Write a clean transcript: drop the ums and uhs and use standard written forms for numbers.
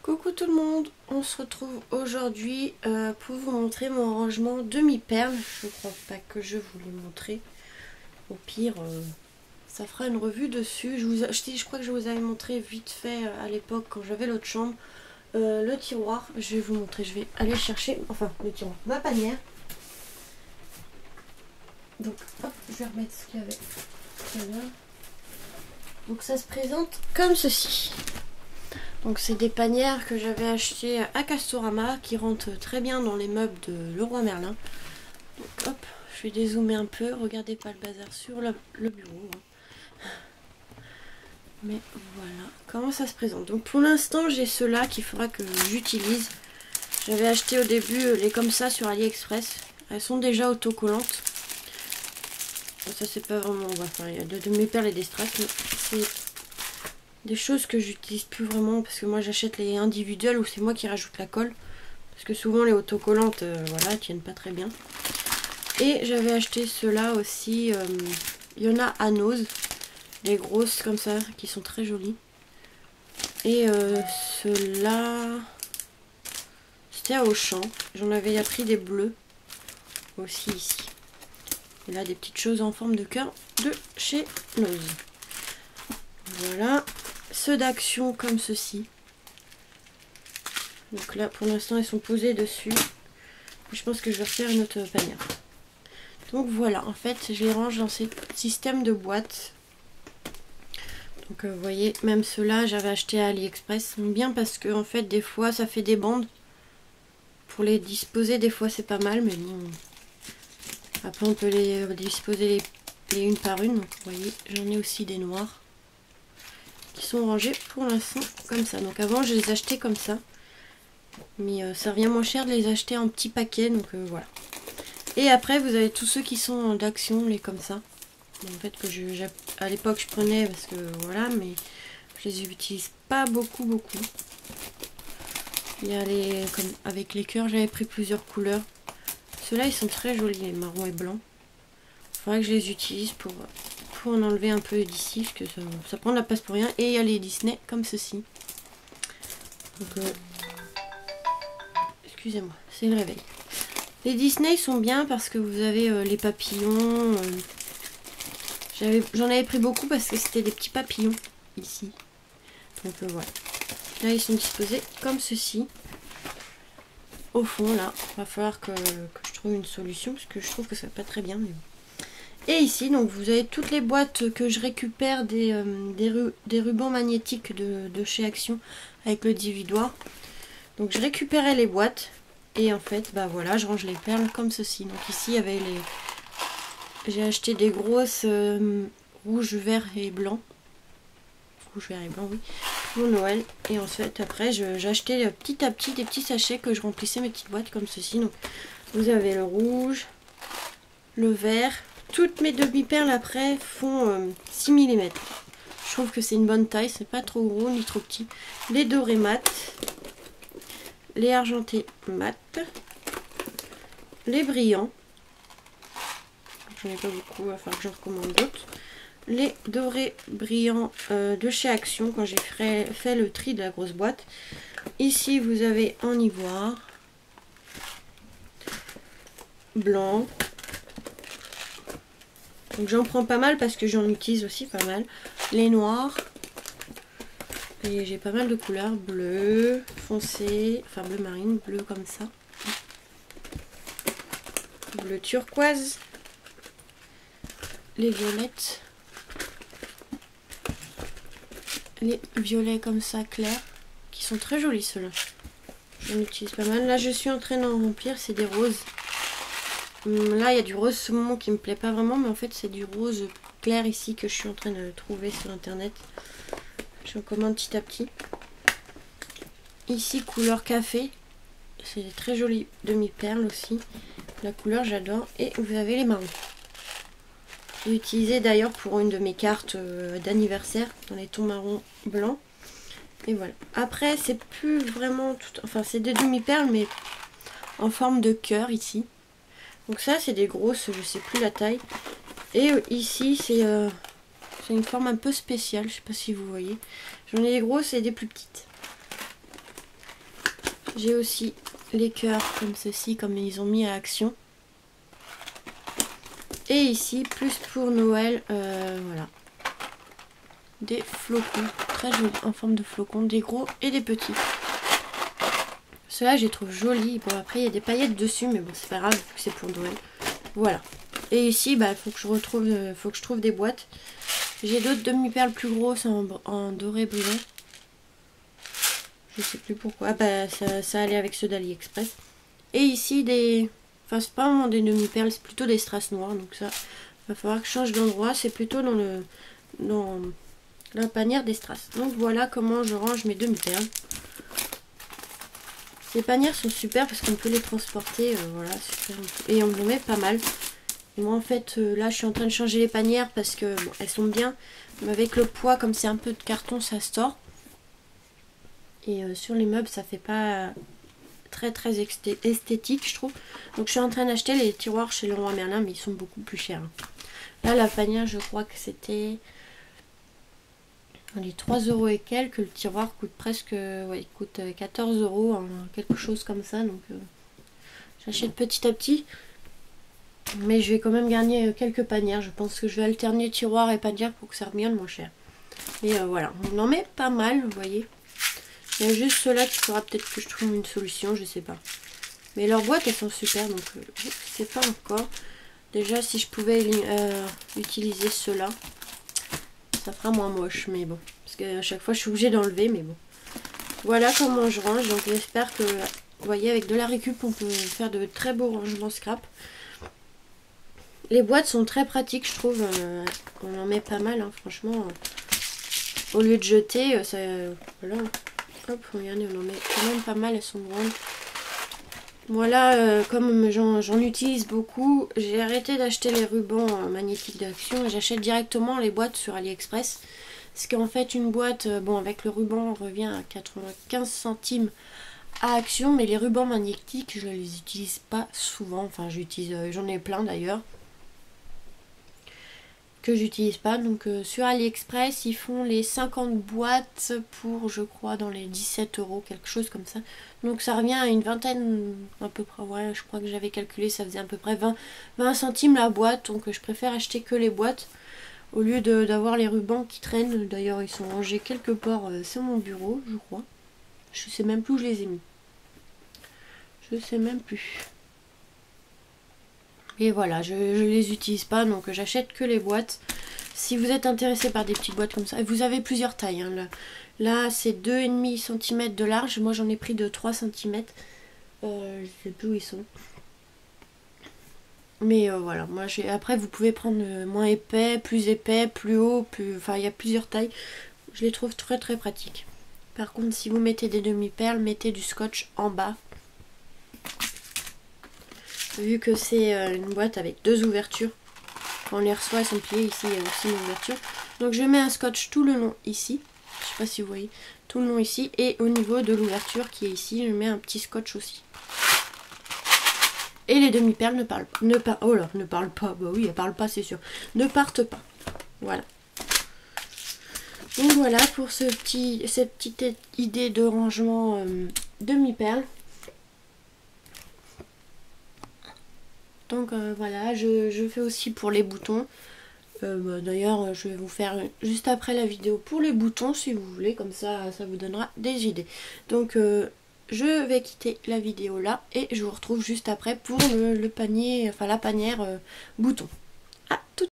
Coucou tout le monde, on se retrouve aujourd'hui pour vous montrer mon rangement demi-perle. Je crois pas que je vous l'ai montré. Au pire, ça fera une revue dessus. Je crois que je vous avais montré vite fait à l'époque quand j'avais l'autre chambre. Le tiroir, je vais vous montrer, je vais aller chercher, enfin le tiroir, ma panière. Donc hop, je vais remettre ce qu'il y avait tout à l'heure. Donc ça se présente comme ceci. Donc c'est des panières que j'avais achetées à Castorama qui rentrent très bien dans les meubles de Leroy Merlin. Donc hop, je vais dézoomer un peu, regardez pas le bazar sur le bureau. Mais voilà comment ça se présente. Donc pour l'instant j'ai ceux-là qu'il faudra que j'utilise. J'avais acheté au début les comme ça sur AliExpress. Elles sont déjà autocollantes. Ça c'est pas vraiment... Enfin il y a de mes perles et des strass, mais c'est... des choses que j'utilise plus vraiment parce que moi j'achète les individuels où c'est moi qui rajoute la colle. Parce que souvent les autocollantes, voilà, tiennent pas très bien. Et j'avais acheté ceux-là aussi. Il y en a à Nose. Les grosses comme ça qui sont très jolies. Et ceux-là, c'était à Auchan. J'en avais appris des bleus aussi ici. Et là des petites choses en forme de cœur de chez Nose. Voilà. Ceux d'Action comme ceci. Donc là pour l'instant elles sont posées dessus. Je pense que je vais refaire une autre panière. Donc voilà, en fait je les range dans ces systèmes de boîtes. Donc vous voyez, même ceux-là j'avais acheté à AliExpress. Bien parce que en fait des fois ça fait des bandes. Pour les disposer des fois c'est pas mal, mais bon. Après on peut les disposer les une par une. Donc vous voyez, j'en ai aussi des noirs. Qui sont rangés pour l'instant comme ça. Donc avant je les achetais comme ça. Mais ça revient moins cher de les acheter en petits paquets. Donc voilà. Et après vous avez tous ceux qui sont d'Action, les comme ça. En fait que à l'époque je prenais parce que voilà, mais je les utilise pas beaucoup. Il y a les comme avec les cœurs, j'avais pris plusieurs couleurs. Ceux-là ils sont très jolis, les marrons et blancs. Il faudrait que je les utilise pour en enlever un peu d'ici parce que ça prend de la place pour rien. Et il y a les Disney comme ceci. Donc excusez-moi, c'est le réveil. Les Disney sont bien parce que vous avez les papillons. J'en avais pris beaucoup parce que c'était des petits papillons ici. Donc voilà. Là ils sont disposés comme ceci. Au fond là, il va falloir que je trouve une solution parce que je trouve que ça va pas très bien. Mais bon. Et ici donc vous avez toutes les boîtes que je récupère des rubans magnétiques de chez Action avec le dividoir. Donc je récupérais les boîtes et en fait bah voilà, je range les perles comme ceci. Donc ici il y avait les... J'ai acheté des grosses rouge, vert et blanc. Rouge, vert et blanc, oui. Pour Noël. Et en fait après j'ai acheté petit à petit des petits sachets que je remplissais mes petites boîtes comme ceci. Donc vous avez le rouge, le vert. Toutes mes demi-perles après font 6 mm. Je trouve que c'est une bonne taille. C'est pas trop gros ni trop petit. Les dorés mat. Les argentés mat. Les brillants. J'en ai pas beaucoup, il va falloir que j'en recommande d'autres. Les dorés brillants de chez Action quand j'ai fait le tri de la grosse boîte. Ici vous avez en ivoire, blanc. Donc j'en prends pas mal parce que j'en utilise aussi pas mal. Les noirs. Et j'ai pas mal de couleurs. Bleu, foncé, enfin bleu marine, bleu comme ça. Bleu turquoise. Les violettes. Les violets comme ça clairs. Qui sont très jolis ceux-là. J'en utilise pas mal. Là je suis en train d'en remplir. C'est des roses. Là il y a du rose saumon qui me plaît pas vraiment. Mais en fait c'est du rose clair ici que je suis en train de trouver sur internet. Je commande petit à petit. Ici couleur café. C'est des très jolies demi-perles aussi. La couleur j'adore. Et vous avez les marrons. J'ai utilisé d'ailleurs pour une de mes cartes d'anniversaire dans les tons marron blanc. Et voilà. Après c'est plus vraiment tout... Enfin c'est des demi-perles mais en forme de cœur ici. Donc ça c'est des grosses, je sais plus la taille. Et ici c'est une forme un peu spéciale, je sais pas si vous voyez. J'en ai des grosses et des plus petites. J'ai aussi les cœurs comme ceci, comme ils ont mis à Action. Et ici, plus pour Noël, voilà. Des flocons, très jolis, en forme de flocons, des gros et des petits. Ceux-là, je les trouve jolis. Bon, après, il y a des paillettes dessus, mais bon, c'est pas grave, c'est pour Noël. Voilà. Et ici, bah, faut que je trouve des boîtes. J'ai d'autres demi-perles plus grosses en doré brillant. Je sais plus pourquoi. Ah, bah, ça allait avec ceux d'AliExpress. Et ici, des... Enfin, c'est pas vraiment des demi-perles, c'est plutôt des strass noires. Donc ça, va falloir que je change d'endroit. C'est plutôt dans la panière des strass. Donc voilà comment je range mes demi-perles. Ces panières sont super parce qu'on peut les transporter. Voilà, super. Et on en met pas mal. Et moi en fait là je suis en train de changer les panières parce que bon, elles sont bien. Mais avec le poids, comme c'est un peu de carton, ça se tord. Et sur les meubles ça fait pas très esthétique je trouve. Donc je suis en train d'acheter les tiroirs chez Leroy Merlin, mais ils sont beaucoup plus chers. Là la panière je crois que c'était les 3 € et quelques. Le tiroir coûte presque, ouais, il coûte 14 €, hein, quelque chose comme ça. Donc j'achète petit à petit. Mais je vais quand même gagner quelques panières. Je pense que je vais alterner tiroir et panière pour que ça revienne moins cher. Et voilà, on en met pas mal, vous voyez. Il y a juste ceux-là qu'il faudra peut-être que je trouve une solution, je sais pas. Mais leurs boîtes, elles sont super, donc je sais pas encore. Déjà, si je pouvais utiliser ceux-là, ça fera moins moche, mais bon. Parce qu'à chaque fois, je suis obligée d'enlever, mais bon. Voilà comment je range, donc j'espère que, vous voyez, avec de la récup, on peut faire de très beaux rangements scrap. Les boîtes sont très pratiques, je trouve. On en met pas mal, hein, franchement. Au lieu de jeter, ça, voilà. Hop, regardez, on en met quand même pas mal, elles sont grandes. Voilà, comme j'en utilise beaucoup, j'ai arrêté d'acheter les rubans magnétiques d'Action et j'achète directement les boîtes sur AliExpress. Parce qu'en fait, une boîte, bon, avec le ruban, on revient à 95 centimes à Action, mais les rubans magnétiques, je les utilise pas souvent. Enfin, j'en ai plein d'ailleurs que j'utilise pas. Donc sur AliExpress ils font les 50 boîtes pour, je crois, dans les 17 €, quelque chose comme ça. Donc ça revient à une vingtaine à peu près. Ouais, je crois que j'avais calculé, ça faisait à peu près 20 centimes la boîte. Donc je préfère acheter que les boîtes au lieu d'avoir les rubans qui traînent. D'ailleurs ils sont rangés quelque part sur mon bureau, je crois. Je sais même plus où je les ai mis. Je sais même plus. Et voilà, je les utilise pas, donc j'achète que les boîtes. Si vous êtes intéressé par des petites boîtes comme ça, vous avez plusieurs tailles. Hein, là c'est 2,5 cm de large. Moi j'en ai pris de 3 cm. Je sais plus où ils sont. Mais voilà, moi après vous pouvez prendre moins épais, plus haut, enfin il y a plusieurs tailles. Je les trouve très pratiques. Par contre, si vous mettez des demi-perles, mettez du scotch en bas. Vu que c'est une boîte avec 2 ouvertures, quand on les reçoit, elles sont pliées. Ici, il y a aussi une ouverture. Donc je mets un scotch tout le long ici. Je sais pas si vous voyez. Tout le long ici. Et au niveau de l'ouverture qui est ici, je mets un petit scotch aussi. Et les demi-perles ne parlent pas. Oh là, ne parlent pas. Bah oui, elles parlent pas, c'est sûr. Ne partent pas. Voilà. Donc voilà pour cette petite idée de rangement demi-perles. Donc voilà, je fais aussi pour les boutons. D'ailleurs, je vais vous faire juste après la vidéo pour les boutons si vous voulez, comme ça vous donnera des idées. Donc je vais quitter la vidéo là et je vous retrouve juste après pour le panier, enfin la panière bouton.